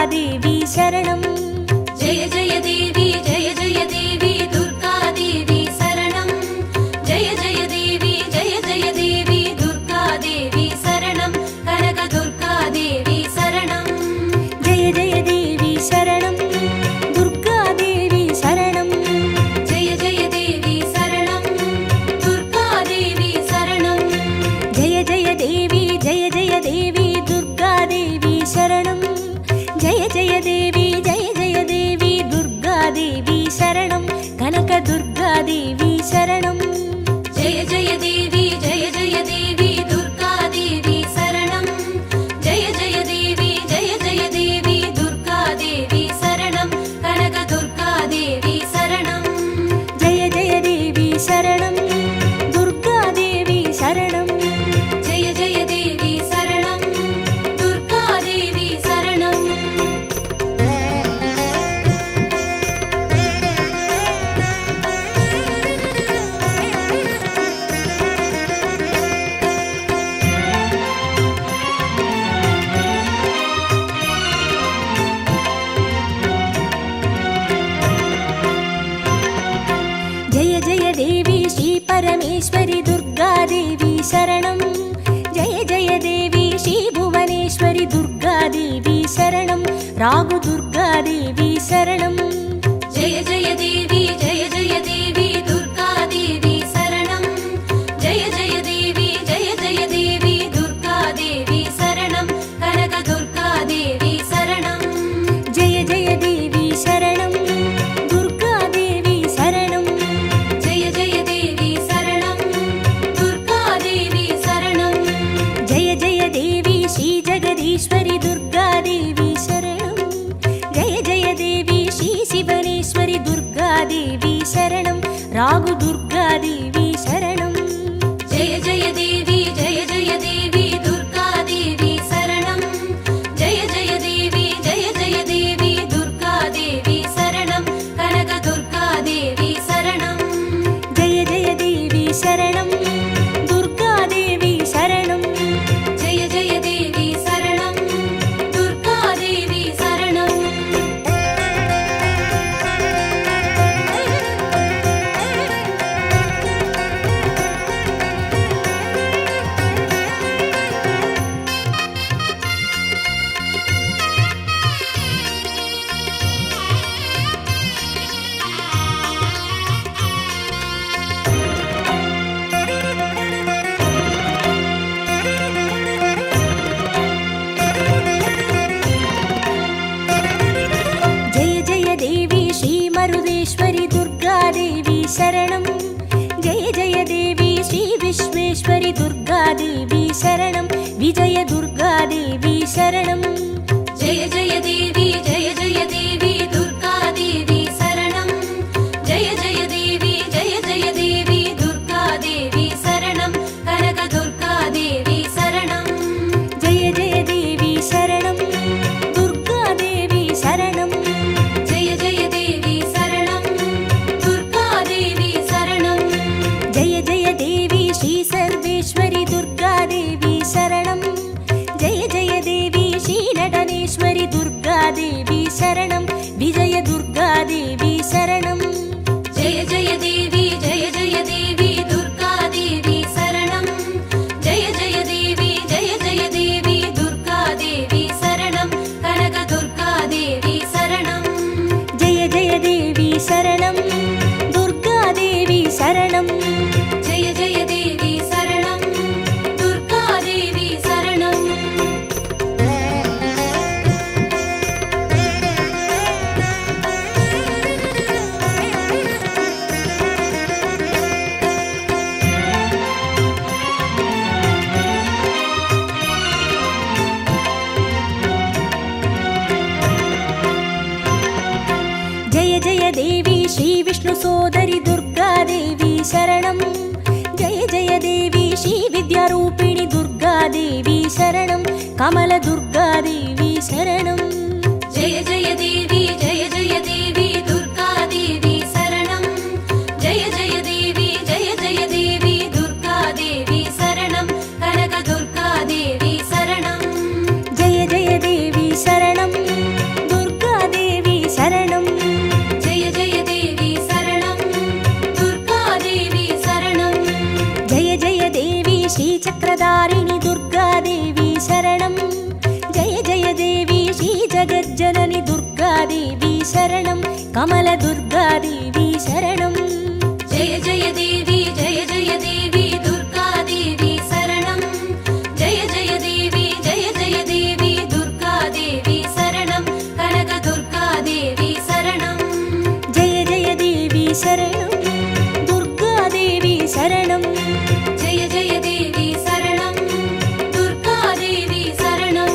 दुर्गादेवी शरणं जय जय देवी दुर्गादेवी शरणं जय जय देवी दुर्गादेवी शरणं कनक दुर्गादेवी शरणं जय जय देवी शरणं दुर्गादेवी शरणं जय जय देवी शरणं दुर्गादेवी शरणं जय जय देवी दुर्गादेवी शरणं जय जय देवी दुर्गादेवी शरणं कनक दुर्गादेवी शरणं जय जय देवी दुर्गादेवी शरणं जय जय देवी दुर्गादेवी शरणं कनक दुर्गादेवी शरणं जय जय देवी शरणं दुर्गादेवी शरणं जय जय देवी शरणं दुर्गादेवी शरणं जय जय देवी श्री परमेश्वरी दुर्गादेवी शरणं जय जय देवी श्री भुवनेश्वरी दुर्गादेवी शरणं रागु दुर्गादेवी शरणं जय जय देवी दुर्गादेवी शरणं जय जय देवी दुर्गादेवी शरणं कनक दुर्गादेवी शरणं जय जय देवी शरणं दुर्गादेवी शरणं जय जय देवी शरणं दुर्गादेवी शरणं जय जय देवी श्री जगदीश्वरी दुर्गादेवी शरणं जय जय देवी श्री शिवनेश्वरी दुर्गादेवी शरणं रागु दुर्गादेवी शरणं जय जय देवी दुर्गादेवी शरणं जय जय देवी दुर्गादेवी शरणं कनक दुर्गादेवी शरणं जय जय देवी शरणं दुर्गादेवी शरणं जय जय देवी शरणं दुर्गादेवी शरणं जय जय देवी श्री मरुदेश्वरी दुर्गादेवी शरणं जय जय देवी श्री विश्वेश्वरी दुर्गादेवी शरणं विजय दुर्गादेवी शरणं जय जय देवी दुर्गादेवी शरणं जय जय देवी दुर्गादेवी शरणं कनक दुर्गादेवी शरणं जय जय देवी शरणं दुर्गादेवी शरणं जय जय देवी शरणं दुर्गादेवी शरणं जय जय देवी श्री सर्वेश्वरी दुर्गादेवी शरणं जय जय देवी श्री नटनेश्वरी दुर्गादेवी शरणं विजय दुर्गादेवी शरणं जय जय देवी दुर्गादेवी शरणं जय जय देवी दुर्गादेवी शरणं कनक दुर्गादेवी शरणं जय जय देवी शरणं दुर्गादेवी शरणं जय जय देवी शरणं दुर्गादेवी शरणं जय जय देवी श्री विष्णु सोदरी दुर्गादेवी शरणं जय जय देवी श्री विद्यारूपिणी दुर्गादेवी शरणं कमल दुर्गादेवी शरणं जय जय देवी दुर्गादेवी शरणं जय जय देवी दुर्गादेवी शरणं कनक दुर्गादेवी शरणं जय जय देवी शरणं கமல துர்காதேவி சரணம். ஜெய ஜெய தேவி ஜெய ஜெய தேவி துர்கா தேவி சரணம். ஜெய ஜெய தேவி ஜெய ஜெய தேவி துர்கா தேவி சரணம். கனக துர்கா தேவி சரணம். ஜெய ஜெய தேவி சரணம். துர்காதேவி சரணம். ஜெய ஜெய தேவி சரணம். துர்கா தேவி சரணம்.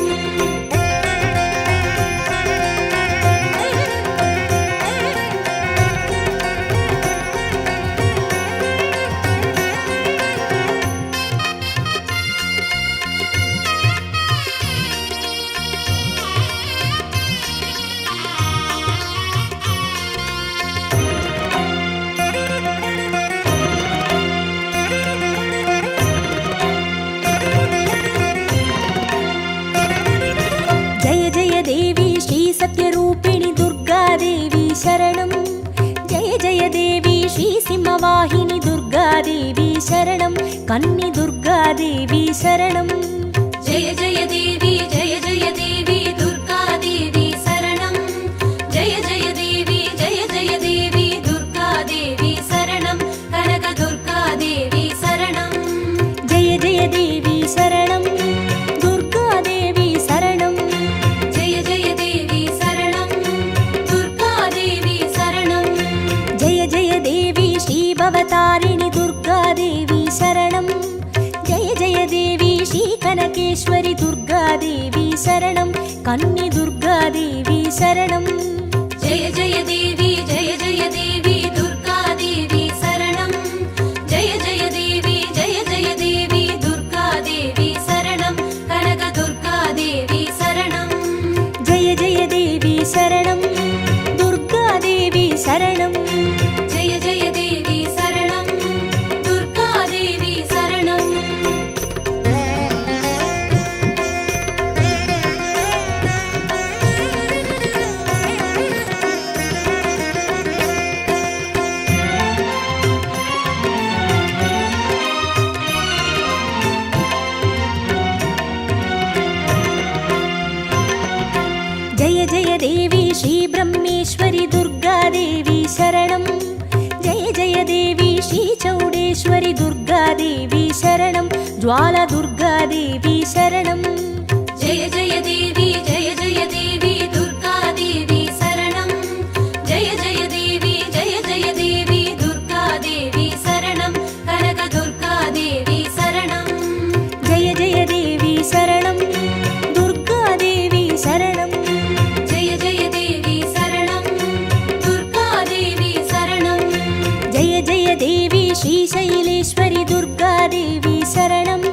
ஜெய ஜெய தேவி ஸ்ரீ சத்யரூபிணி துர்காதேவி சரணம். ஜெய ஜெய தேவி ஸ்ரீ சிம்மவாகினி துர்காதேவி சரணம். கன்னி துர்காதேவி சரணம். ஜெய ஜெய தேவி ஜெய ஜெய தேவி துர்கா தேவி சரணம். ஜெய ஜெய தேவி ஜெய ஜெய தேவி துர்கா தேவி சரணம். கனக துர்கா தேவி சரணம். ஜெய ஜெய தேவி சரணம். துர்காதேவி சரணம். ஜெய ஜெய தேவி சரணம். துர்கா தேவி சரணம். ஜெய ஜெய தேவி ஸ்ரீ பவதாரிணி துர்காதேவி சரணம். ஜெய ஜெய தேவி ஸ்ரீ கனகேஸ்வரி துர்காதேவி சரணம். கன்னி துர்காதேவி சரணம். ஜெய ஜெய தேவி ஜெய ஜெய தேவி துர்கா தேவி சரணம். ஜெய ஜெய தேவி ஜெய ஜெய தேவி துர்கா தேவி சரணம். கனக துர்கா தேவி சரணம். ஜெய ஜெய தேவி சரணம். துர்காதேவி சரணம். ஜெய ஜெய தேவி சரணம். துர்கா தேவி சரணம். ஜெய ஜெய தேவி ஸ்ரீ பிரம்மேஸ்வரி துர்காதேவி சரணம். ஜெய ஜெய தேவி ஸ்ரீ சௌடேஸ்வரி துர்காதேவி சரணம். ஜுவால துர்காதேவி சரணம். ஜெய ஜெய தேவி ஜெய ஜெய தேவி துர்கா தேவி சரணம். ஜெய ஜெய தேவி ஜெய ஜெய தேவி துர்கா தேவி சரணம். கனக துர்கா தேவி சரணம். ஜெய ஜெய தேவி சரணம். துர்காதேவி சரணம். ஜெய ஜெய தேவி சரணம். துர்கா தேவி சரணம். ஜெய ஜெய தேவி ஸ்ரீ சைலேஸ்வரி துர்காதேவி சரணம்.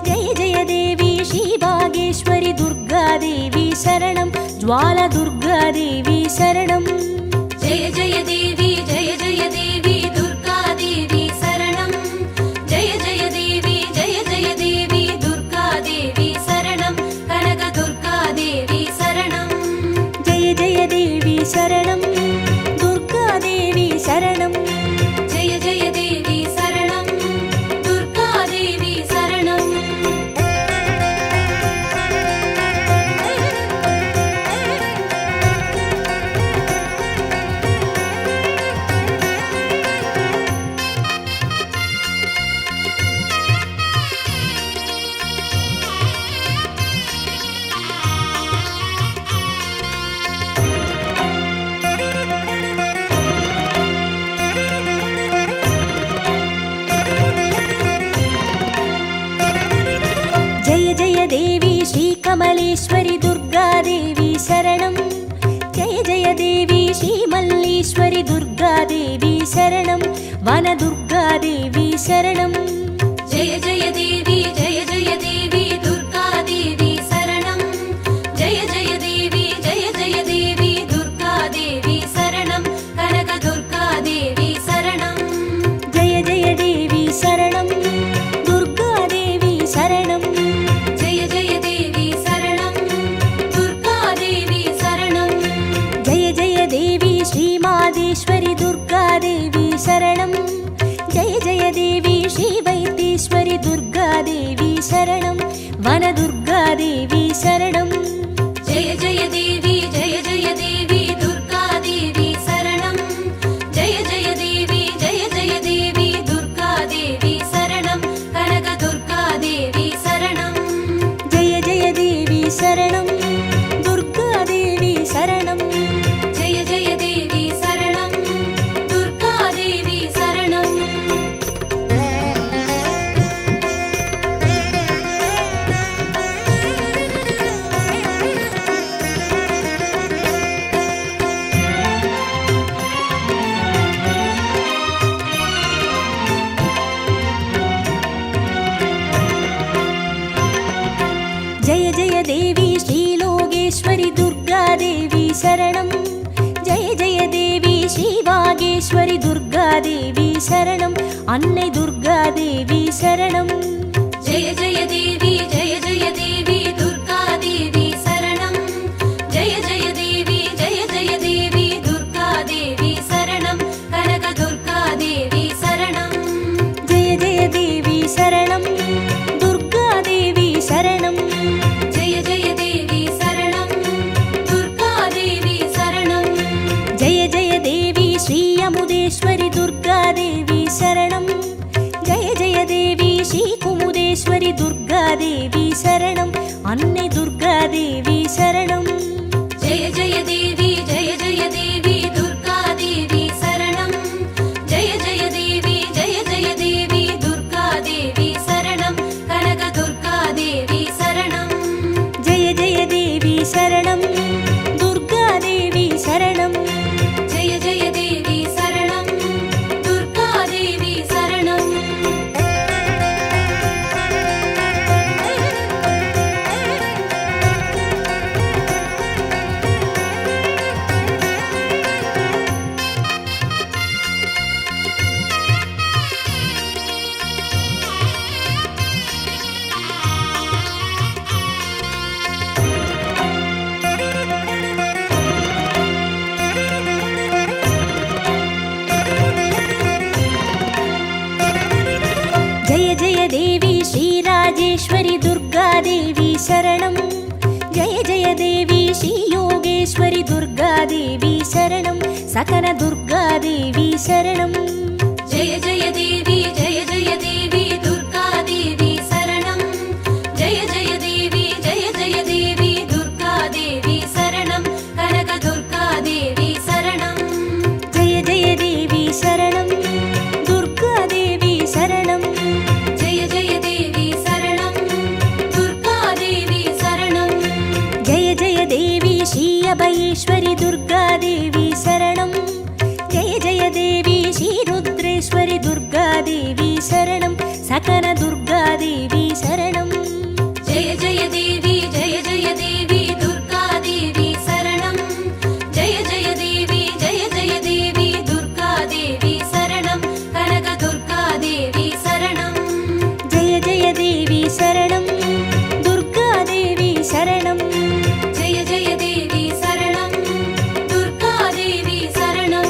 ஜெய ஜெய தேவி ஸ்ரீ பாகேஸ்வரி துர்காதேவி சரணம். ஜுவால துர்காதேவி சரணம். ஜெய ஜெய தேவி ஜெய ஜெய தேவி துர்கா தேவி சரணம். ஜெய ஜெய தேவி ஜெய ஜெய தேவி துர்கா தேவி சரணம். கனக துர்கா தேவி சரணம். ஜெய ஜெய தேவி சரணம். துர்காதேவி சரணம். ஜெய ஜெய தேவி சரணம். துர்கா தேவி சரணம். ஜெய ஜெய தேவி ஸ்ரீ கமலேஸ்வரி துர்காதேவி சரணம். ஜெய ஜெய தேவி ஸ்ரீ மல்லீஸ்வரி துர்காதேவி சரணம். வன துர்காதேவி சரணம். ஜெய ஜெய தேவி ஜெய ஜெய தேவி துர்கா தேவி சரணம். ஜெய ஜெய தேவி ஜெய ஜெய தேவி துர்கா தேவி சரணம். கனக துர்கா தேவி சரணம். ஜெய ஜெய தேவி சரணம். துர்காதேவி சரணம். ஜெய ஜெய தேவி சரணம். துர்கா தேவி சரணம். ஜெய ஜெய தேவி ஸ்ரீ மாதேஸ்வரி துர்காதேவி சரணம். ஜெய ஜெய தேவி ஸ்ரீ வைத்தீஸ்வரி துர்காதேவி சரணம். வன துர்காதேவி சரணம். ஜெய ஜெய தேவி ஜெய ஜெய தேவி துர்கா தேவி சரணம். शरणं जय जय देवी श्रीवागेश्वरि दुर्गादेवी शरणं अन्नै दुर्गादेवी शरणं जय जय देवी दुर्गादेवी शरणं जय जय देवी दुर्गादेवी शरणं कनकदुर्गादेवी शरणं जय जय देवी शरणं दुर्गादेवी शरणं जय जय देवी शरणं दुर्गादेवी शरणं जय जय देवी श्री अमुदेश्वरि दुर्गादेवी शरणं जय जय देवी श्री कुमुदेश्वरि दुर्गादेवी शरणं अन्नै दुर्गादेवी शरणं जय जय देवी दुर्गादेवी शरणं जय जय देवी दुर्गादेवी शरणं कनकदुर्गादेवी शरणं जय जय देवी शरणं दुर्गादेवी शरणं जय जय देवी शरणं दुर्गादेवी शरणं जय जय देवी श्रीराजेश्वरि दुर्गादेवी शरणं जय जय देवी श्रीयोगेश्वरि दुर्गादेवी शरणं सकल दुर्गादेवी शरणं जय जय देवी दुर्गादेवी शरणं जय जय देवी दुर्गादेवी शरणं कनकदुर्गादेवी शरणं जय जय देवी शरणं दुर्गादेवी शरणं जय जय देवी शरणं दुर्गादेवी शरणं जय जय देवी श्री अभयेश्वरि दुर्गादेवी शरणं जय जय देवी श्री रुद्रेश्वरि दुर्गादेवी शरणं सकल दुर्गादेवी शरणं जय जय देवी दुर्गादेवी शरणं जय जय देवी दुर्गादेवी शरणं कनकदुर्गादेवी शरणं जय जय देवी शरणं दुर्गादेवी शरणं जय जय देवी शरणं दुर्गादेवी शरणं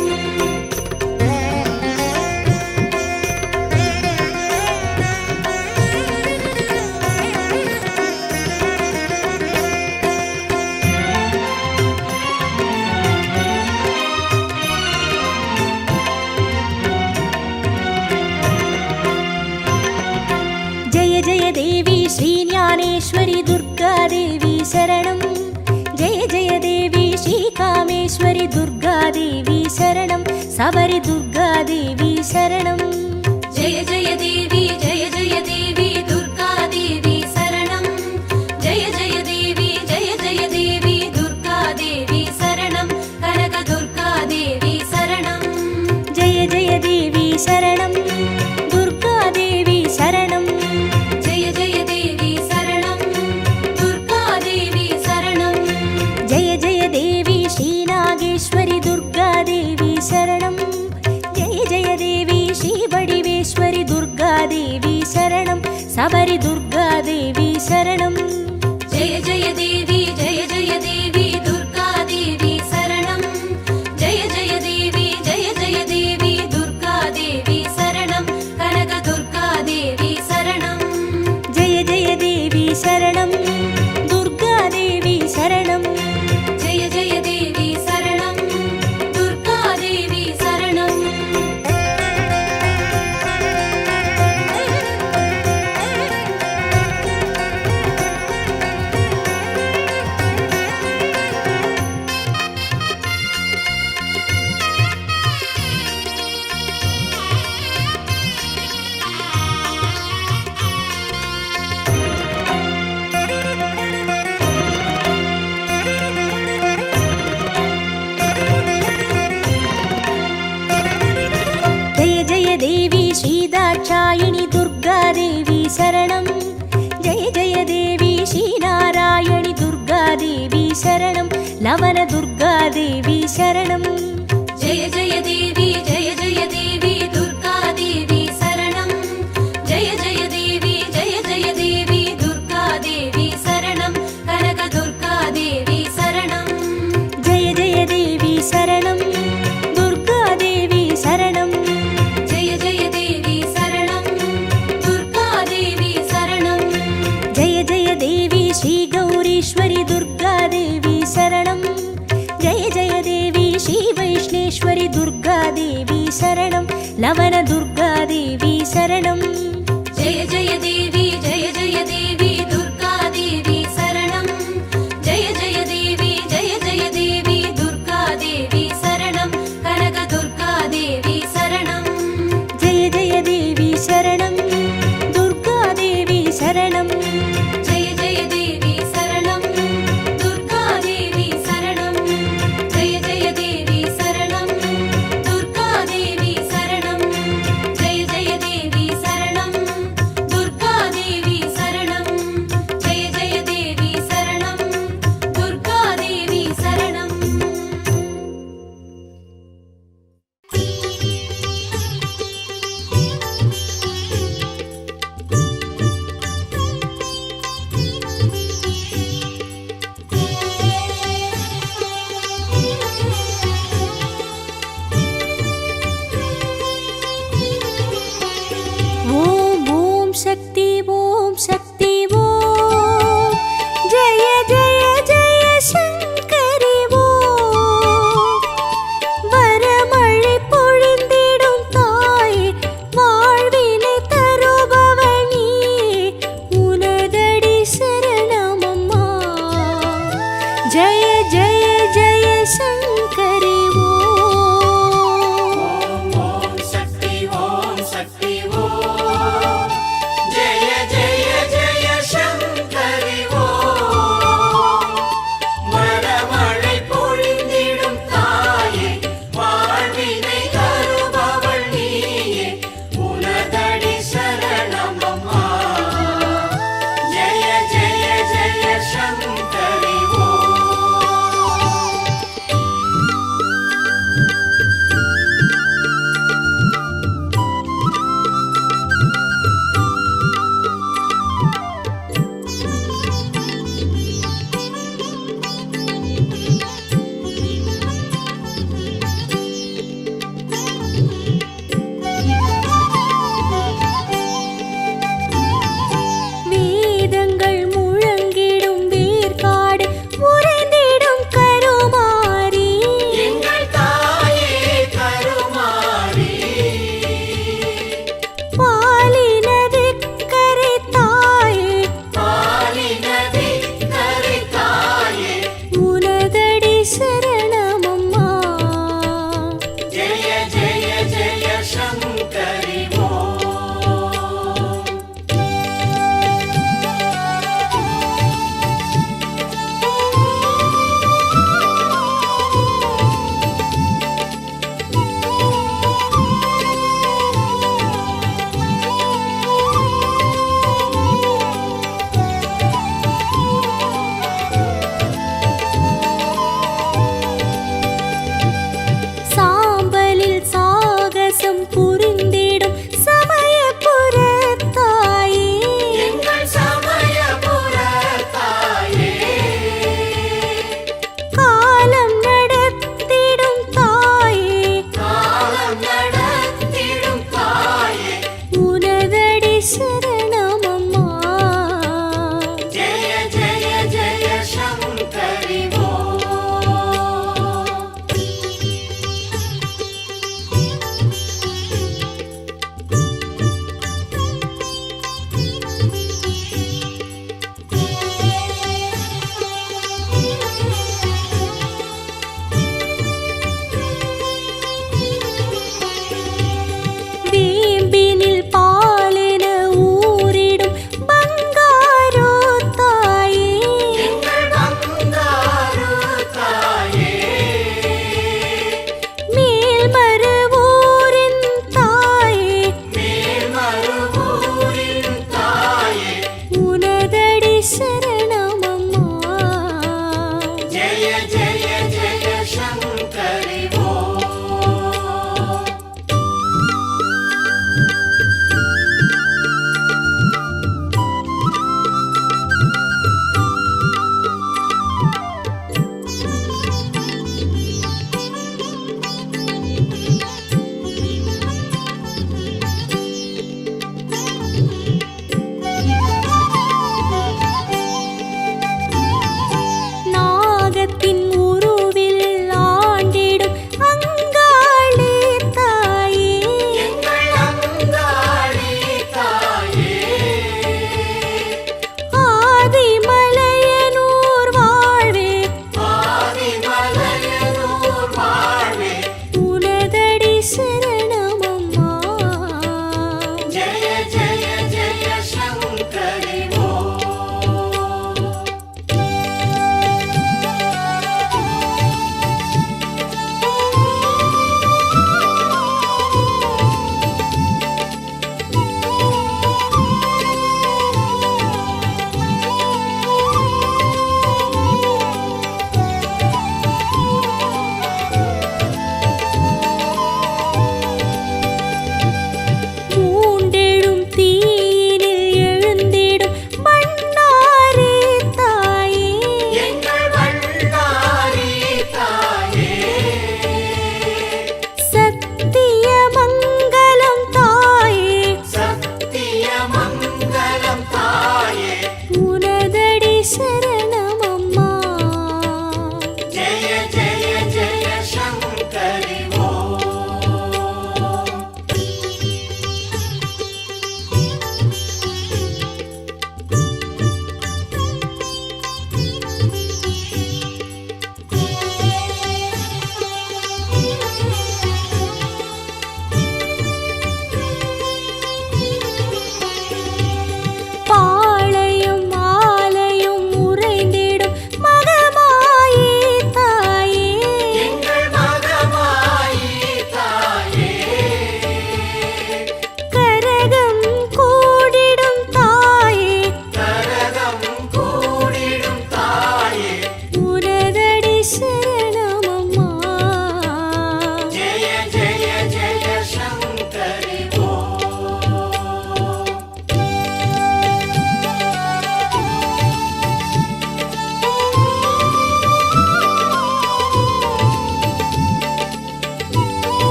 जय जय देवी श्रीज्ञानेश्वरि दुर्गादेवी शरणं जय जय देवी श्रीकामेश्वरि दुर्गादेवी शरणं सबरि दुर्गादेवी शरणं जय जय देवी दुर्गादेवी शरणं जय जय देवी दुर्गादेवी शरणं कनकदुर्गादेवी शरणं जय जय देवी शरणं दुर्गादेवी शरणं जय जय देवी शरणं दुर्गादेवी शरणं जय जय देवी श्रीनागेश्वरि दुर्गादेवी शरणं जय जय देवी श्रीवडिवेश्वरि दुर्गादेवी शरणं सबरि दुर्गादेवी शरणं जय जय देवी दुर्गादेवी शरणं जय जय देवी दुर्गादेवी शरणं कनकदुर्गादेवी शरणं जय जय देवी शरणं दुर्गादेवी शरणं जय जय देवी शरणं दुर्गादेवी शरणं देवी श्रीदाक्षायिणी दुर्गादेवी शरणं जय जय देवी श्रीनारायणि दुर्गा दुर्गादेवी शरणं लवनदुर्गादेवी शरणं जय जय देवी दुर्गादेवी शरणं जय जय देवी दुर्गादेवी शरणं कनकदुर्गादेवी शरणं जय जय देवी शरणं दुर्गादेवी शरणं जय जय देवी शरणं दुर्गादेवी शरणं जय जय देवी श्रीगौरीश्वरि दुर्गादेवी शरणं जय जय देवी श्रीवैष्णेश्वरि दुर्गादेवी शरणं लवनदुर्गादेवी शरणं जय जय देवी दुर्गादेवी शरणं जय जय देवी दुर्गादेवी शरणं कनकदुर्गादेवी शरणं जय जय देवी शरणं दुर्गादेवी शरणं जय जय देवी शरणं दुर्गादेवी शरणं जय जय देवी शरणं दुर्गादेवी शरणं जय जय देवी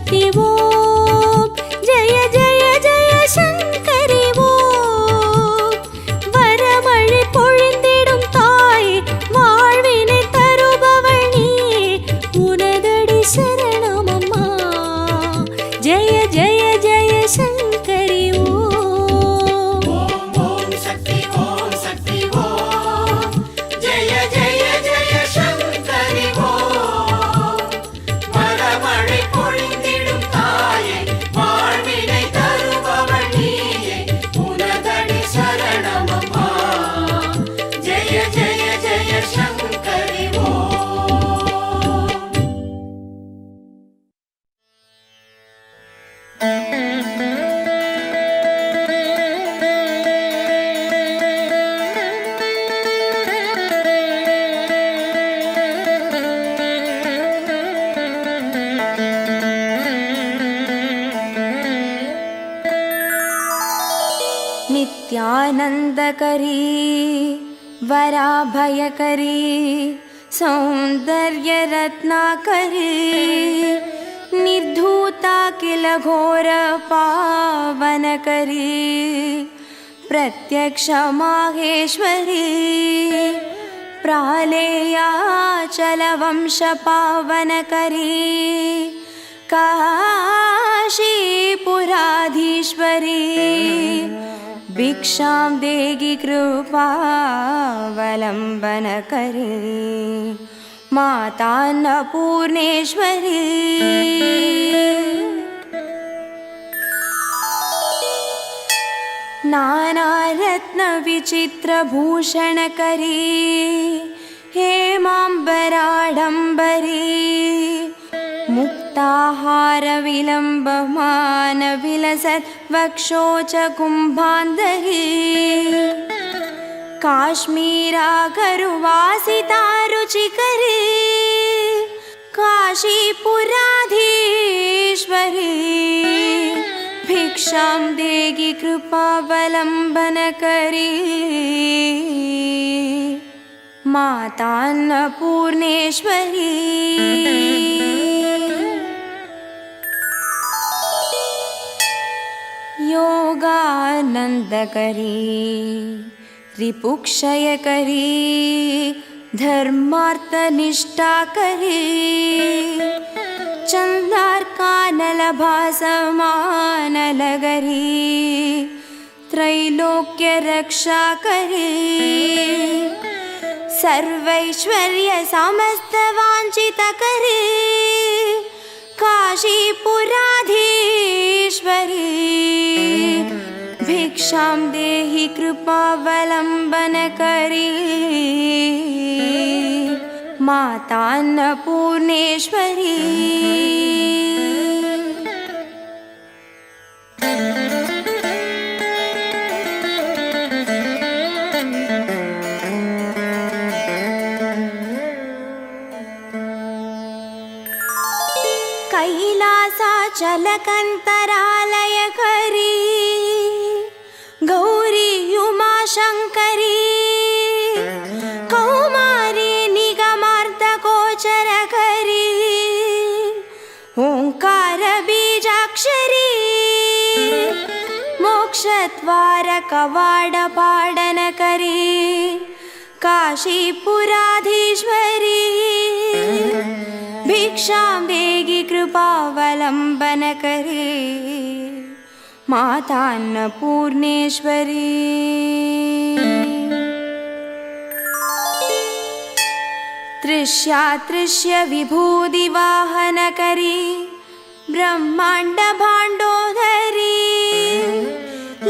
शक्ति ओम जय जय जय शंकरी ओम वरमழை பொழிந்திடும் தாயே வாழ்வினை தருபவள் நீயே உனதடி சரணம் அம்மா जय जय जय शंकरी ओम ओम शक्ति ओम जय जय जय शंकरी ओम वरमழை பொழிந்திடும் தாயே வாழ்வினை தருபவள் நீயே உனதடி சரணம் அம்மா जय जय जय शंकरी ओम नित्यानंदकरी वराभयकरी सौंदर्य रत्नाकरी निर्धूता किल घोर पावनकरी प्रत्यक्ष माहेश्वरी प्रालेयाचल वंश पावनकरी काशीपुराधीश्वरी भिक्षां देगी कृपावलंबन करे माता अन्नपूर्णेश्वरी नाना रत्न विचित्र भूषण करी हेमांबराडंबरी मुक्ताहार विलंबमान विलसत् वक्षोच कुंभांधरी काश्मीरा गरुवासिता रुचिकरी काशीपुराधीश्वरी भिक्षां देगी कृपावलंबन करी माता अन्नपूर्णेश्वरी योगानंदकरी रिपुक्षयकरी धर्मार्थनिष्ठाकरी चंद्रार्कानलभासमानलगरी त्रैलोक्य रक्षाकरी सर्वैश्वर्य समस्त वांछितकरी काशीपुराधीश्वरी भिक्षां देहि कृपावलंबन करी माता अन्नपूर्णेश्वरी कैलासाचलकन्तरालयकरी गौरी उमाशंकरी कौमारी निगमार्धगोचरकरी ओंकार बीजाक्षरी मोक्षद्वार कवाडपाडनकरी काशीपुराधीश्वरी भिक्षां देगी कृपावलंबन करे माता अन्नपूर्णेश्वरी तृष्या विभूति वाहन करी ब्रह्मांड भांडोधरी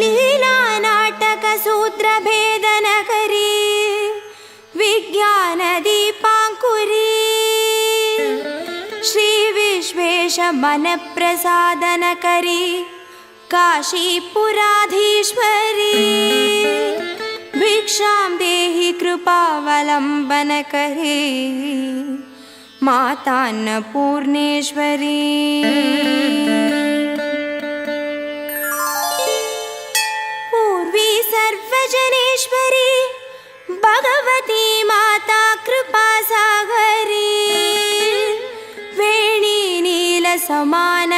लीला नाटक सूत्र भेदन करी विज्ञान दीपांकुरी श्री विश्वेश मन प्रसादन करी काशीपुराधीश्वरी भिक्षां देहि कृपावलंबन करे माता अन्नपूर्णेश्वरी पूर्वी सर्वजनेश्वरी भगवती माता कृपासागरी वेणी नील समान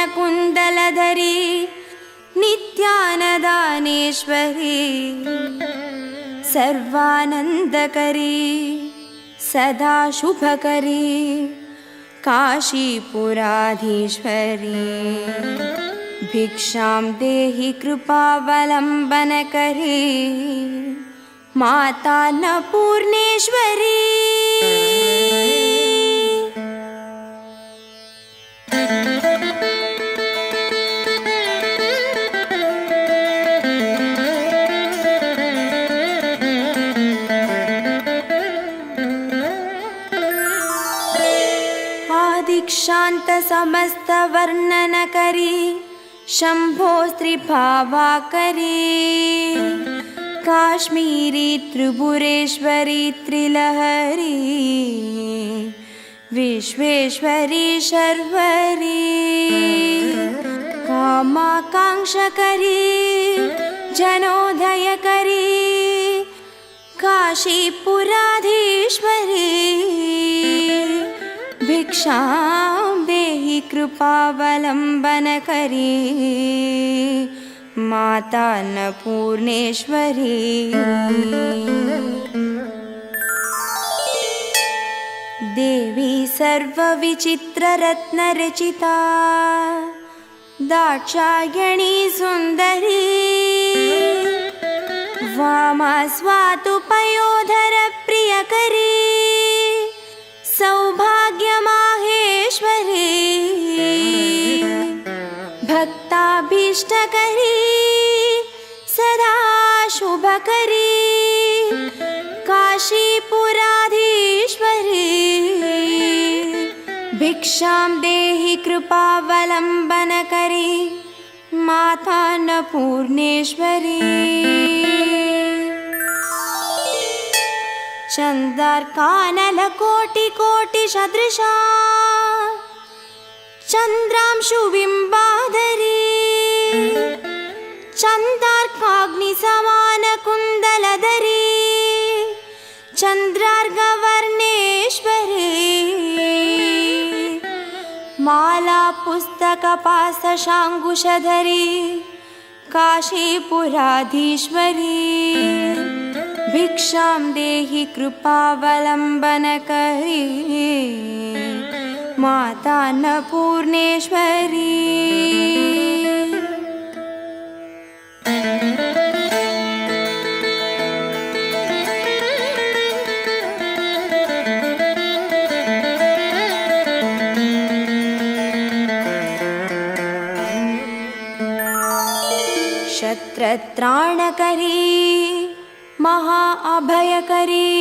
सर्वानन्दकरी सदा शुभकरी काशीपुराधीश्वरी भिक्षां देहि कृपावलम्बनकरी माता अन्नपूर्णेश्वरी। आदिक्षान्त समस्त वर्णनकरी शम्भो स्त्रीभावाकरी काश्मीरी त्रिपुरेश्वरी त्रिलहरी विश्वेश्वरी शर्वरी कामाकाङ्क्षकरी जनोदयकरी काशीपुराधीश्वरी भिक्षां देहि कृपावलम्बनकरी माता अन्नपूर्णेश्वरी। देवी सर्वविचित्ररत्नरचिता दाक्षायणी सुन्दरी वामास्वातुपयोधर प्रियकरी सौभाग्यमाहेश्वरी भक्ताभीष्टकरी सदा शुभकरी काशीपुराधीश्वरी भिक्षां देहि कृपावलम्बनकरी माता अन्नपूर्णेश्वरी। चन्द्रार्कानलकोटिकोटिसदृशा चन्द्रांशुबिम्बाधरी चन्द्रार्काग्निसमानकुन्दलधरी चन्द्रार्कवर्णेश्वरी माला पुस्तकपाशशाङ्कुशधरी काशीपुराधीश्वरी भिक्षां देहि कृपावलम्बनकरी माता अन्नपूर्णेश्वरी। क्षत्रत्राणकरी महा अभयकरी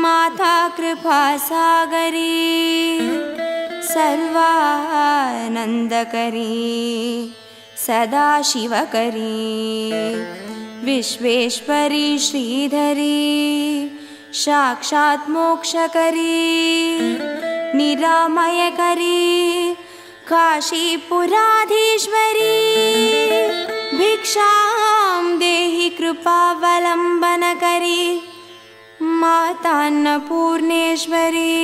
माता कृपासागरी सर्वानन्दकरी सदा शिवकरी विश्वेश्वरी श्रीधरी साक्षात् मोक्षकरी निरामयकरी काशीपुराधीश्वरी भिक्षां देहि कृपावलम्बनकरी माता अन्नपूर्णेश्वरी।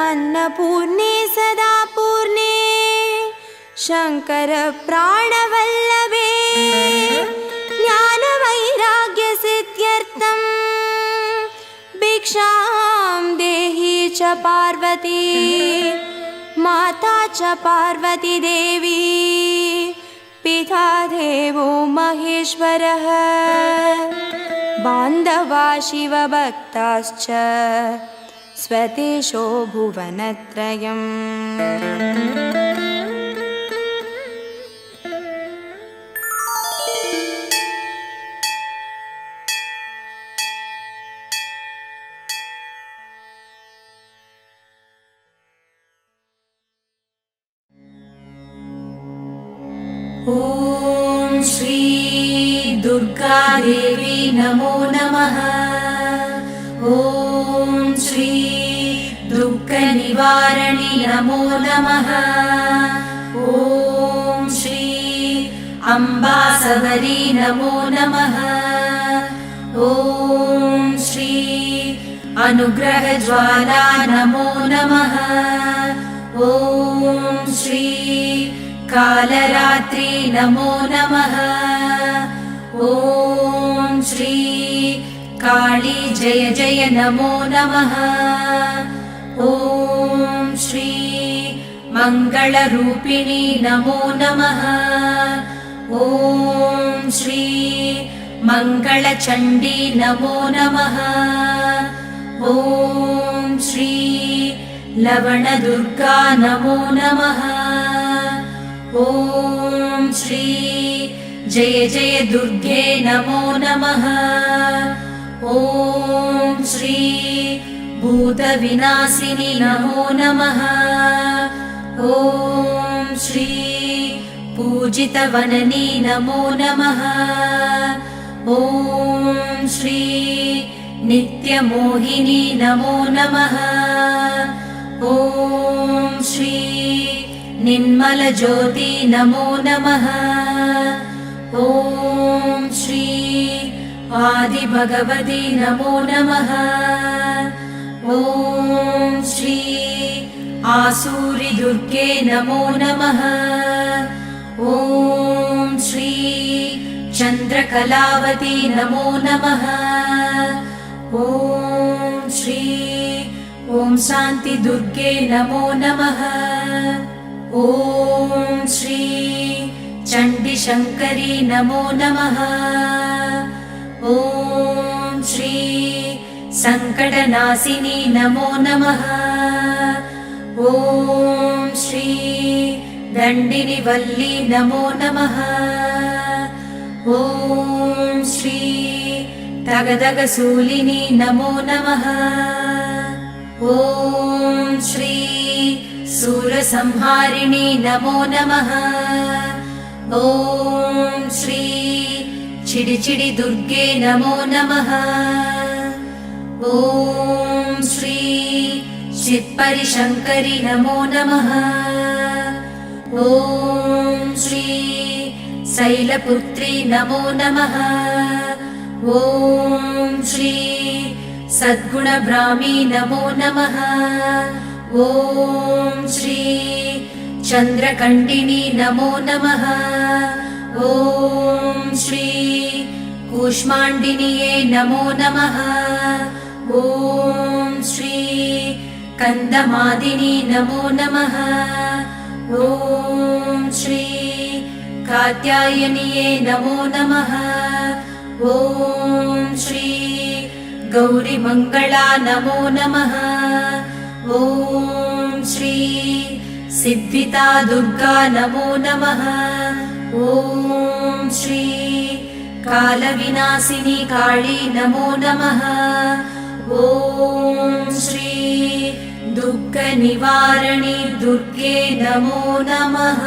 अन्नपूर्णे सदा पूर्णे शङ्कर प्राणवल्लभे ज्ञानवैराग्यसिद्ध्यर्थं भिक्षां देहि च पार्वती माता च पार्वती देवी पिता देवो महेश्वरः बान्धवा शिवभक्ताश्च स्वदेशो भुवनत्रयम्। ॐ श्री दुर्गा देवी नमो नमः। ॐ श्री दुःखनिवारिणी नमो नमः। ॐ श्री अम्बा सबरी नमो नमः। ॐ श्री अनुग्रहज्वाला नमो नमः। ॐ श्री कालरात्रि नमो नमः। ॐ श्री काली जय जय नमो नमः। ॐ श्री मङ्गलरूपिणी नमो नमः। ॐ श्री मङ्गलचण्डी नमो नमः। ॐ श्री लवणदुर्गा नमो नमः। ॐ श्री जय जय दुर्गे नमो नमः। ॐ श्री भूतविनाशिनी नमो नमः। ॐ श्री पूजितवननी नमो नमः। ॐ श्री नित्यमोहिनी नमो नमः। ॐ श्री निर्मलज्योति नमो नमः। ॐ श्री आदिभगवती नमो नमः। ॐ श्री आसूरिदुर्गे नमो नमः। ॐ श्री चन्द्रकलावती नमो नमः। ॐ श्री ॐ शान्तिदुर्गे नमो नमः। ॐ श्री चण्डीशङ्करी नमो नमः। ॐ श्री सङ्कटनाशिनी नमो नमः। ॐ श्री दण्डिनिवल्ली नमो नमः। ॐ श्री तगदगशूलिनी नमो नमः। ॐ श्री सूरसंहारिणी नमो नमः। ॐ श्री चिडिचिडि दुर्गे नमो नमः। ॐ श्री चित्परिशङ्करि नमो नमः। ॐ श्री शैलपुत्री नमो नमः। ॐ श्री सद्गुणब्राह्मी नमो नमः। ॐ श्री चन्द्रकण्डिनी नमो नमः। ॐ श्री कूष्माण्डिन्ये नमो नमः। ॐ श्री कन्दमादिनी नमो नमः। ॐ श्री कात्यायन्ये नमो नमः। ॐ श्री गौरीमङ्गला नमो नमः। ॐ श्री सिद्धिता दुर्गा नमो नमः। ॐ श्री कालविनाशिनी काली नमो नमः। ॐ श्री दुःखनिवारिणी दुर्गे नमो नमः।